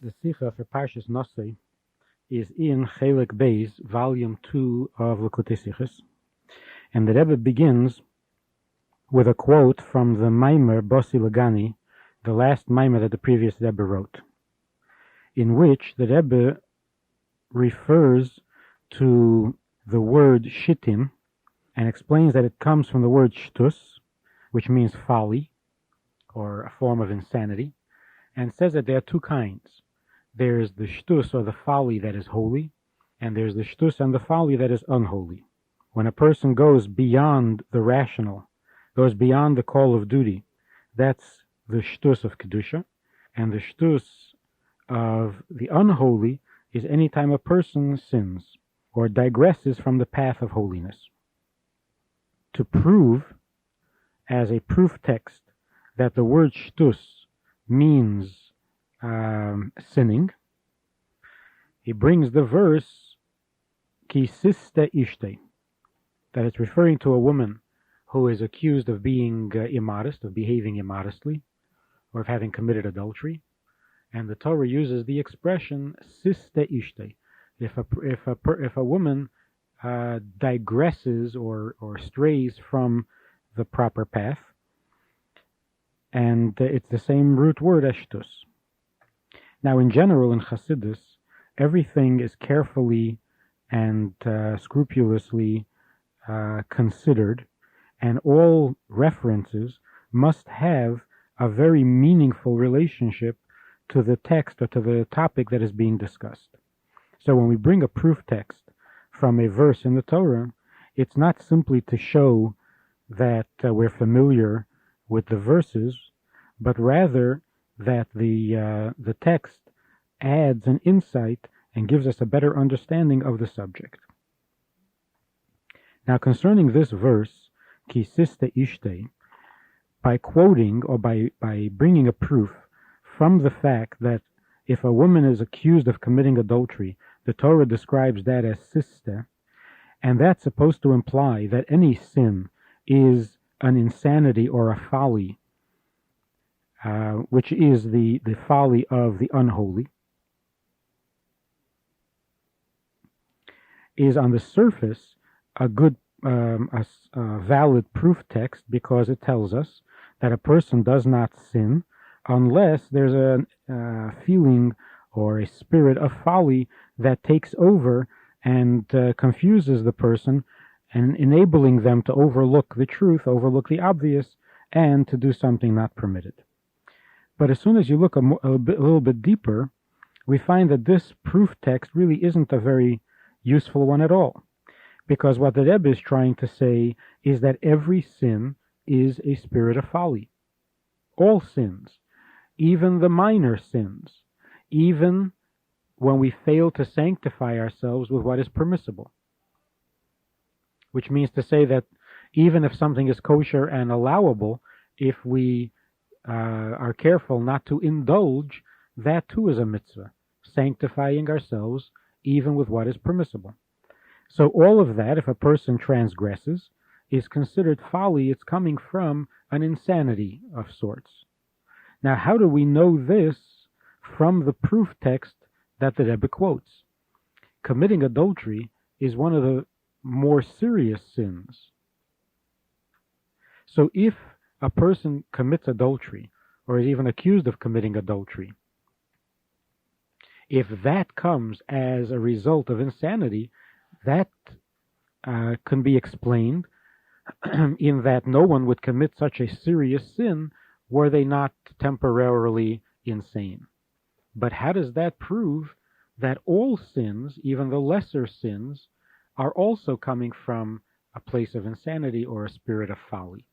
The Sicha for Parshas Nasso is in Chelik Beis, Volume 2 of Likutei Sichos, and the Rebbe begins with a quote from the Maimer Bossi Lagani, the last Maimer that the previous Rebbe wrote, in which the Rebbe refers to the word shittim and explains that it comes from the word shtus, which means folly, or a form of insanity, and says that there are two kinds. There's the shtus, or the folly, that is holy, and there's the shtus and the folly that is unholy. When a person goes beyond the rational, goes beyond the call of duty, that's the shtus of kedusha, and the shtus of the unholy is any time a person sins or digresses from the path of holiness. To prove, as a proof text, that the word shtus means sinning, he brings the verse ki siste ishte, that it's referring to a woman who is accused of being immodest, of behaving immodestly, or of having committed adultery. And the Torah uses the expression siste ishte. If a woman digresses or strays from the proper path, and it's the same root word as shtus. Now, in general, in Chassidus, everything is carefully and scrupulously considered, and all references must have a very meaningful relationship to the text or to the topic that is being discussed. So when we bring a proof text from a verse in the Torah, it's not simply to show that we're familiar with the verses, but rather that the text adds an insight and gives us a better understanding of the subject. Now, concerning this verse, ki siste ishte, by quoting or by bringing a proof from the fact that if a woman is accused of committing adultery, the Torah describes that as siste, and that's supposed to imply that any sin is an insanity or a folly, which is the folly of the unholy, is on the surface a good, a valid proof text, because it tells us that a person does not sin unless there's a feeling or a spirit of folly that takes over and confuses the person, and enabling them to overlook the truth, overlook the obvious, and to do something not permitted. But as soon as you look a little bit deeper, we find that this proof text really isn't a very useful one at all. Because what the Rebbe is trying to say is that every sin is a spirit of folly. All sins, even the minor sins, even when we fail to sanctify ourselves with what is permissible. Which means to say that even if something is kosher and allowable, if we are careful not to indulge, that too is a mitzvah, sanctifying ourselves even with what is permissible. So all of that, if a person transgresses, is considered folly. It's coming from an insanity of sorts. Now, how do we know this from the proof text that the Rebbe quotes? Committing adultery is one of the more serious sins. So if a person commits adultery, or is even accused of committing adultery, if that comes as a result of insanity, that can be explained in that no one would commit such a serious sin were they not temporarily insane. But how does that prove that all sins, even the lesser sins, are also coming from a place of insanity or a spirit of folly?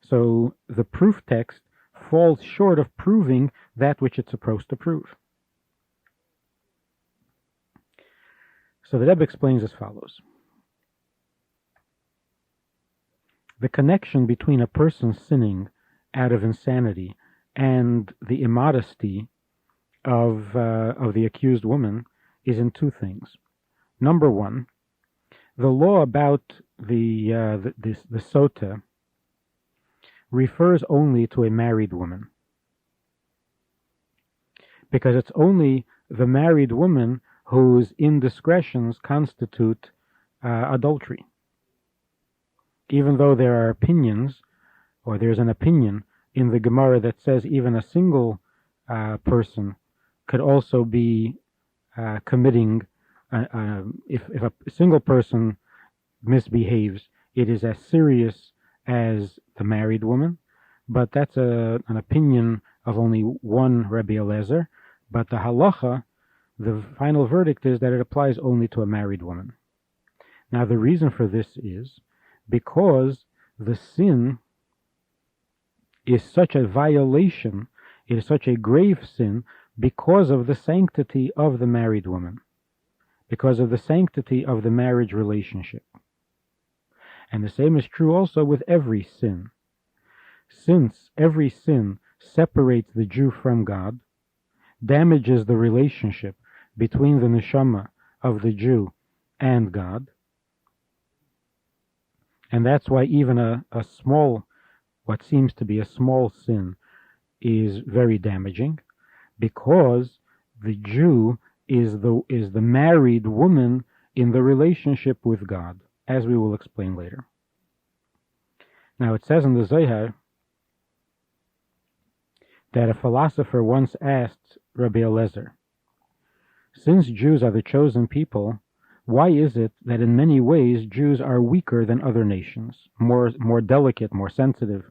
So the proof text falls short of proving that which it's supposed to prove. So the Rebbe explains as follows. The connection between a person sinning out of insanity and the immodesty of the accused woman is in two things. Number one, the law about the sota refers only to a married woman. because it's only the married woman whose indiscretions constitute adultery. Even though there are opinions, or there's an opinion in the Gemara that says even a single person could also be committing, if a single person misbehaves, it is as serious as the married woman. But that's an opinion of only one Rabbi Eliezer. But the halacha, the final verdict is that it applies only to a married woman. Now the reason for this is because the sin is such a violation, it is such a grave sin because of the sanctity of the married woman, because of the sanctity of the marriage relationship. And the same is true also with every sin. Since every sin separates the Jew from God, damages the relationship between the neshama of the Jew and God, and that's why even a small, what seems to be a small sin, is very damaging, because the Jew is the married woman in the relationship with God, as we will explain later. Now it says in the Zohar that a philosopher once asked Rabbi Eliezer, since Jews are the chosen people, why is it that in many ways Jews are weaker than other nations, more delicate, more sensitive?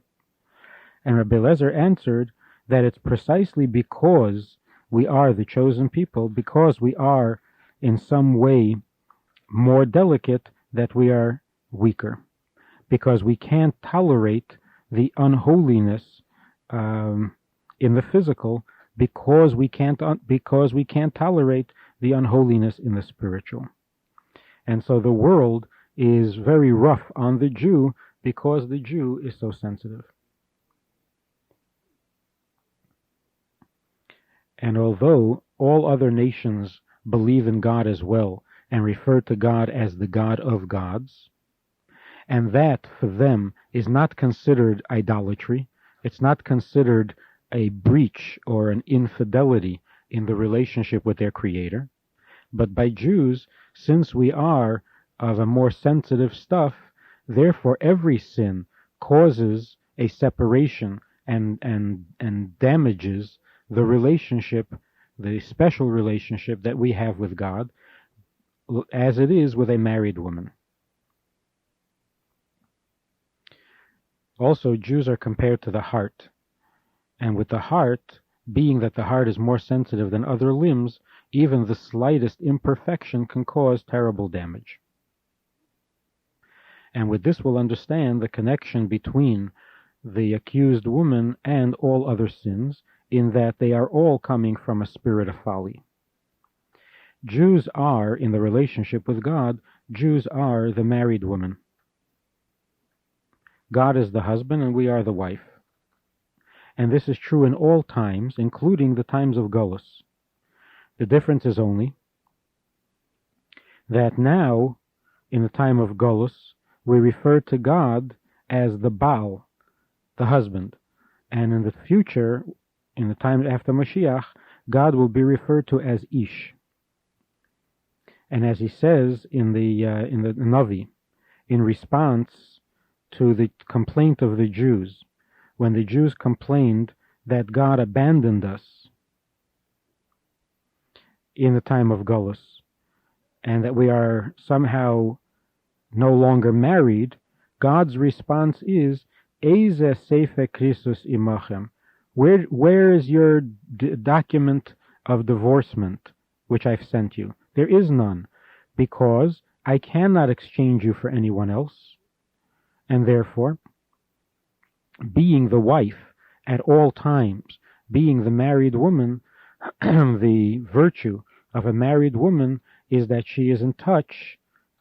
And Rabbi Eliezer answered that it's precisely because we are the chosen people, because we are in some way more delicate, that we are weaker, because we can't tolerate the unholiness in the physical, because we can't tolerate the unholiness in the spiritual. And so the world is very rough on the Jew because the Jew is so sensitive. And although all other nations believe in God as well and refer to God as the God of gods, and that for them is not considered idolatry, it's not considered a breach or an infidelity in the relationship with their Creator, but by Jews, since we are of a more sensitive stuff, therefore every sin causes a separation and damages the relationship, the special relationship that we have with God, as it is with a married woman. Also, Jews are compared to the heart, and with the heart, being that the heart is more sensitive than other limbs, even the slightest imperfection can cause terrible damage. And with this we'll understand the connection between the accused woman and all other sins, in that they are all coming from a spirit of folly. Jews are, in the relationship with God, Jews are the married woman. God is the husband and we are the wife. And this is true in all times, including the times of Golus. The difference is only that now, in the time of Golus, we refer to God as the Baal, the husband. And in the future, in the time after Mashiach, God will be referred to as Ish. And as he says in the Navi, in response to the complaint of the Jews, when the Jews complained that God abandoned us in the time of Golus, and that we are somehow no longer married, God's response is, Eze Sefer Christus imachem. Where is your document of divorcement, which I've sent you? There is none, because I cannot exchange you for anyone else. And therefore, being the wife at all times, being the married woman, the virtue of a married woman is that she is in touch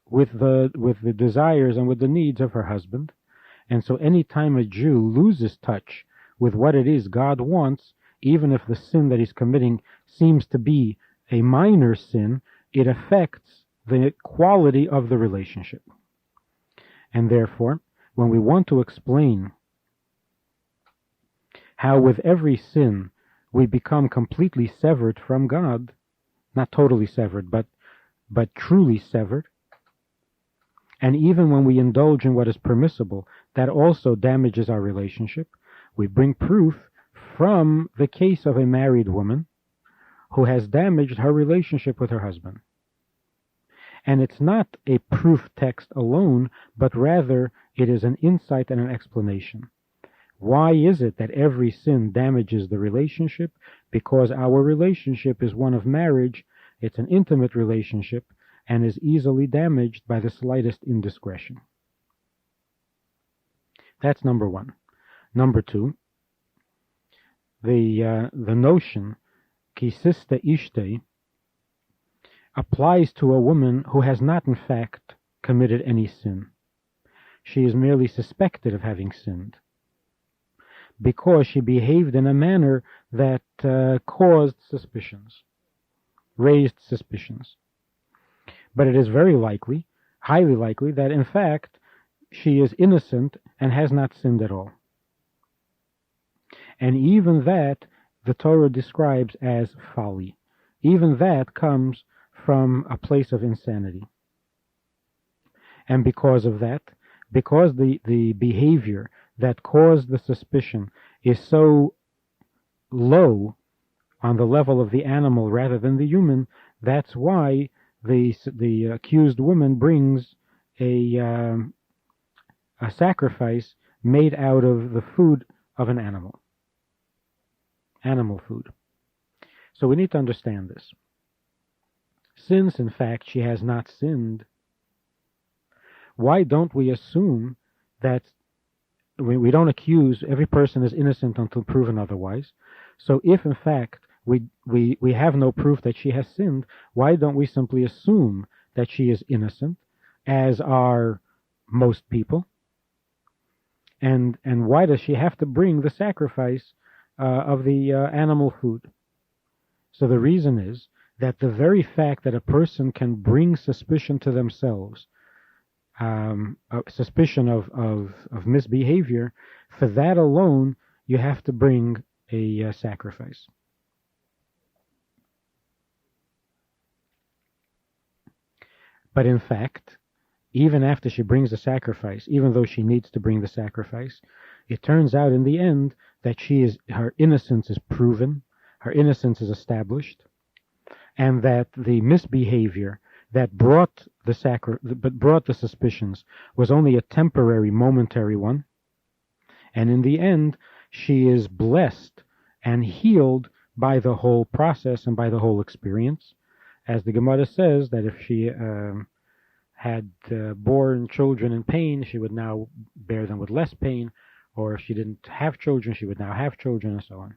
with the desires and with the needs of her husband. And so any time a Jew loses touch with what it is God wants, even if the sin that he's committing seems to be a minor sin, it affects the quality of the relationship. And therefore, when we want to explain how with every sin we become completely severed from God, not totally severed, but truly severed. And even when we indulge in what is permissible, that also damages our relationship. We bring proof from the case of a married woman who has damaged her relationship with her husband. And it's not a proof text alone, but rather it is an insight and an explanation. Why is it that every sin damages the relationship? Because our relationship is one of marriage. It's an intimate relationship and is easily damaged by the slightest indiscretion. That's number one. Number two, the notion kisista ishte applies to a woman who has not in fact committed any sin. She is merely suspected of having sinned because she behaved in a manner that caused suspicions, raised suspicions. But it is very likely, highly likely, that in fact she is innocent and has not sinned at all. And even that the Torah describes as folly. Even that comes from a place of insanity. And because of that, because the behavior that caused the suspicion is so low on the level of the animal rather than the human, that's why the accused woman brings a sacrifice made out of the food of an animal food. So we need to understand this. Since, in fact, she has not sinned, why don't we assume that we don't accuse every person is innocent until proven otherwise? So if, in fact, we have no proof that she has sinned, why don't we simply assume that she is innocent, as are most people? And why does she have to bring the sacrifice of the animal food? So the reason is that the very fact that a person can bring suspicion to themselves, suspicion of misbehavior, for that alone you have to bring a sacrifice. But in fact, even after she brings the sacrifice, even though she needs to bring the sacrifice, it turns out in the end that her innocence is proven, her innocence is established, and that the misbehavior that brought the suspicions was only a temporary, momentary one. And in the end, she is blessed and healed by the whole process and by the whole experience. As the Gemara says, that if she had borne children in pain, she would now bear them with less pain, or if she didn't have children, she would now have children, and so on.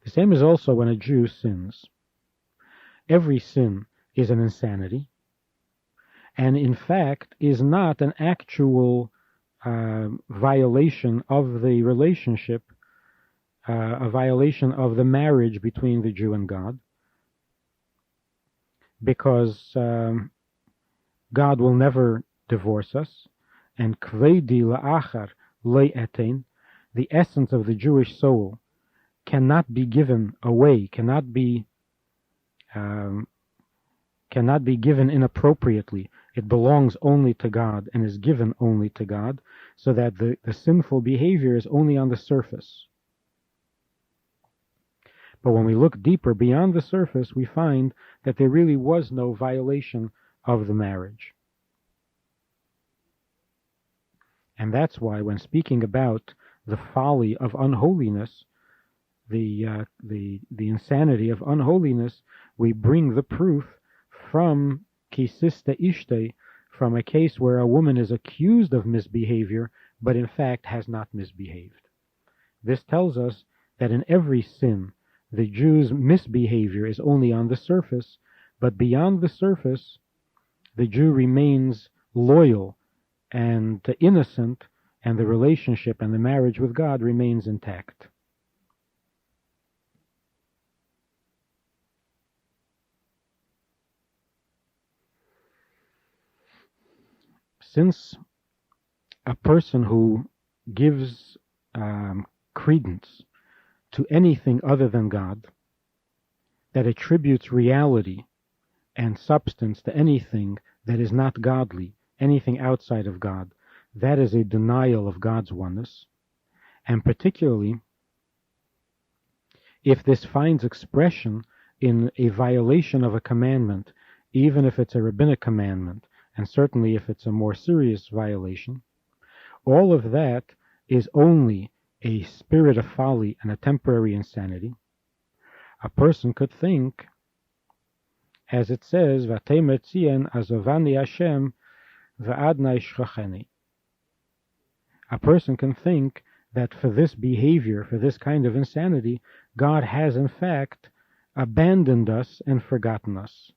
The same is also when a Jew sins. Every sin is an insanity, and in fact is not an actual violation of the relationship, a violation of the marriage between the Jew and God, because God will never divorce us, and kvedi la'achar lo etein, the essence of the Jewish soul, cannot be given away, cannot be given inappropriately. It belongs only to God and is given only to God, so that the sinful behavior is only on the surface. But when we look deeper beyond the surface, we find that there really was no violation of the marriage. And that's why when speaking about the folly of unholiness, the insanity of unholiness, we bring the proof from kisista ishte, from a case where a woman is accused of misbehavior, but in fact has not misbehaved. This tells us that in every sin, the Jew's misbehavior is only on the surface, but beyond the surface, the Jew remains loyal and innocent, and the relationship and the marriage with God remains intact. Since a person who gives credence to anything other than God, that attributes reality and substance to anything that is not godly, anything outside of God, that is a denial of God's oneness. And particularly, if this finds expression in a violation of a commandment, even if it's a rabbinic commandment, and certainly if it's a more serious violation, all of that is only a spirit of folly and a temporary insanity. A person could think, as it says, "Vatemer tzien azovani Hashem v'adnai shchacheni." A person can think that for this behavior, for this kind of insanity, God has in fact abandoned us and forgotten us.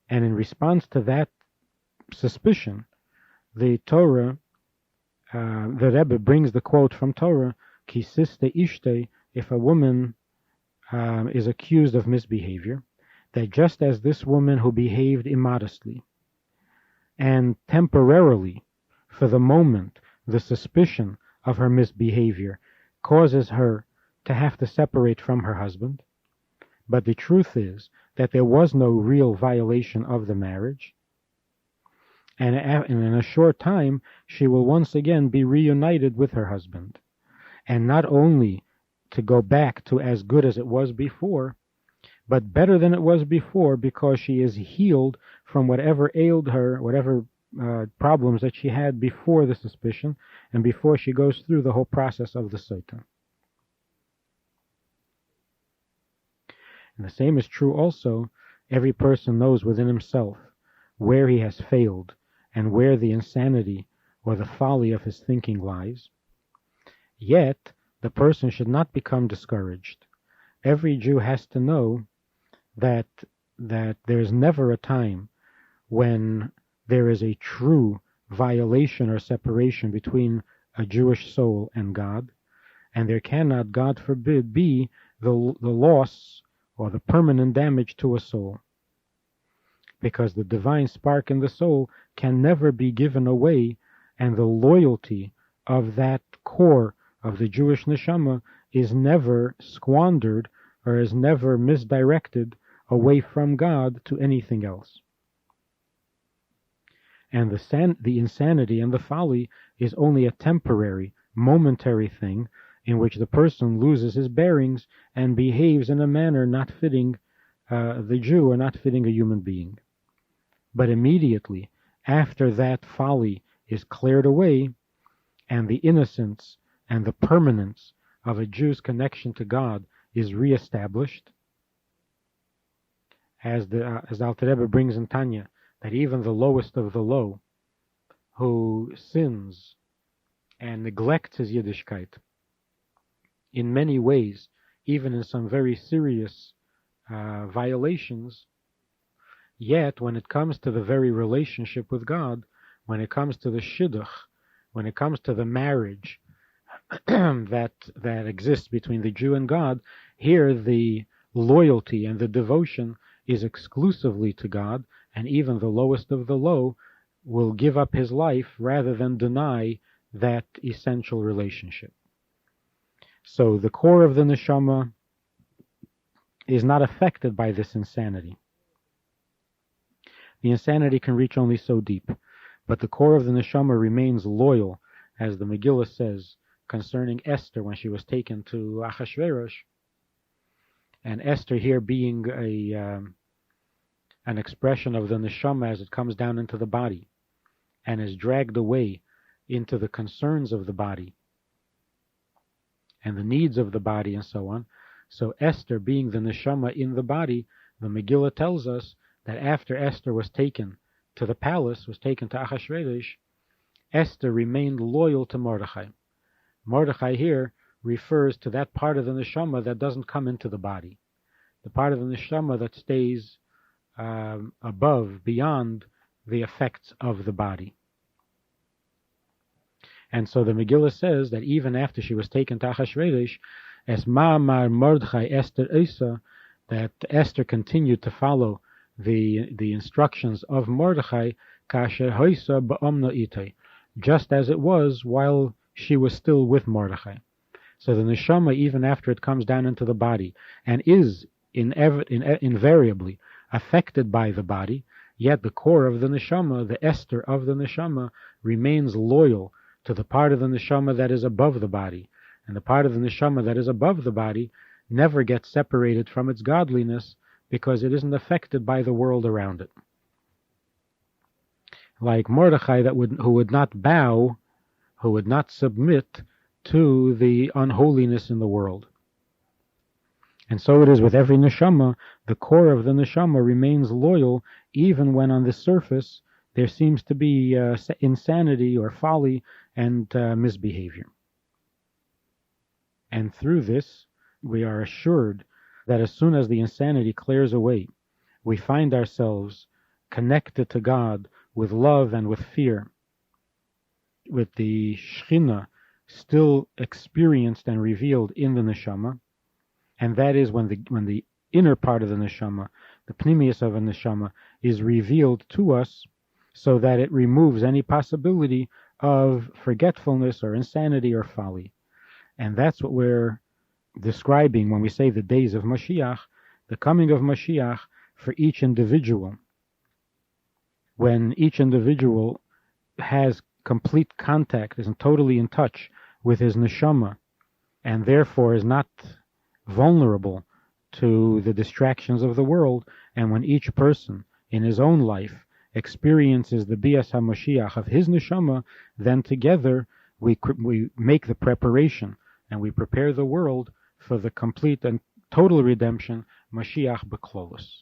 And in response to that suspicion, the Torah, the Rebbe brings the quote from Torah, "Ki siste ishte," if a woman is accused of misbehavior, that just as this woman who behaved immodestly, and temporarily, for the moment, the suspicion of her misbehavior causes her to have to separate from her husband, but the truth is that there was no real violation of the marriage, and in a short time she will once again be reunited with her husband, and not only to go back to as good as it was before, but better than it was before, because she is healed from whatever ailed her, whatever problems that she had before the suspicion, and before she goes through the whole process of the Satan. And the same is true also, every person knows within himself where he has failed and where the insanity or the folly of his thinking lies. Yet, the person should not become discouraged. Every Jew has to know that there is never a time when there is a true violation or separation between a Jewish soul and God, and there cannot, God forbid, be the loss or the permanent damage to a soul, because the divine spark in the soul can never be given away, and the loyalty of that core of the Jewish neshama is never squandered or is never misdirected away from God to anything else. And the insanity and the folly is only a temporary, momentary thing in which the person loses his bearings and behaves in a manner not fitting the Jew or not fitting a human being. But immediately after that folly is cleared away, and the innocence and the permanence of a Jew's connection to God is reestablished, as Alter Rebbe brings in Tanya, that even the lowest of the low, who sins and neglects his Yiddishkeit in many ways, even in some very serious violations, yet when it comes to the very relationship with God, when it comes to the shidduch, when it comes to the marriage that exists between the Jew and God, here the loyalty and the devotion is exclusively to God, and even the lowest of the low will give up his life rather than deny that essential relationship. So the core of the neshama is not affected by this insanity. The insanity can reach only so deep, but the core of the neshama remains loyal, as the Megillah says concerning Esther when she was taken to Achashverosh, and Esther here being an expression of the neshama as it comes down into the body and is dragged away into the concerns of the body and the needs of the body and so on. So Esther being the neshama in the body, the Megillah tells us that after Esther was taken to the palace, was taken to Achashverosh, Esther remained loyal to Mordechai. Mordechai here refers to that part of the neshama that doesn't come into the body, the part of the neshama that stays above, beyond the effects of the body. And so the Megillah says that even after she was taken to Achashverosh, as Ma'amar Mordechai Esther Isa, that Esther continued to follow the instructions of Mordechai, kasher hoisa ba'omna itay, just as it was while she was still with Mordechai. So the neshama, even after it comes down into the body and is invariably affected by the body, yet the core of the neshama, the Esther of the neshama, remains loyal to the part of the neshama that is above the body. And the part of the neshama that is above the body never gets separated from its godliness because it isn't affected by the world around it. Like Mordechai, who would not bow, who would not submit to the unholiness in the world. And so it is with every neshama. The core of the neshama remains loyal even when on the surface there seems to be insanity or folly and misbehavior. And through this, we are assured that as soon as the insanity clears away, we find ourselves connected to God with love and with fear, with the Shekhinah still experienced and revealed in the neshama. And that is when the inner part of the neshama, the pnimius of a neshama, is revealed to us, so that it removes any possibility of forgetfulness or insanity or folly. And that's what we're describing when we say the days of Mashiach, the coming of Mashiach for each individual. When each individual has complete contact, is totally in touch with his neshama, and therefore is not vulnerable to the distractions of the world, and when each person in his own life experiences the Bias HaMashiach of his neshama, then together we make the preparation and we prepare the world for the complete and total redemption, Mashiach B'Klolos.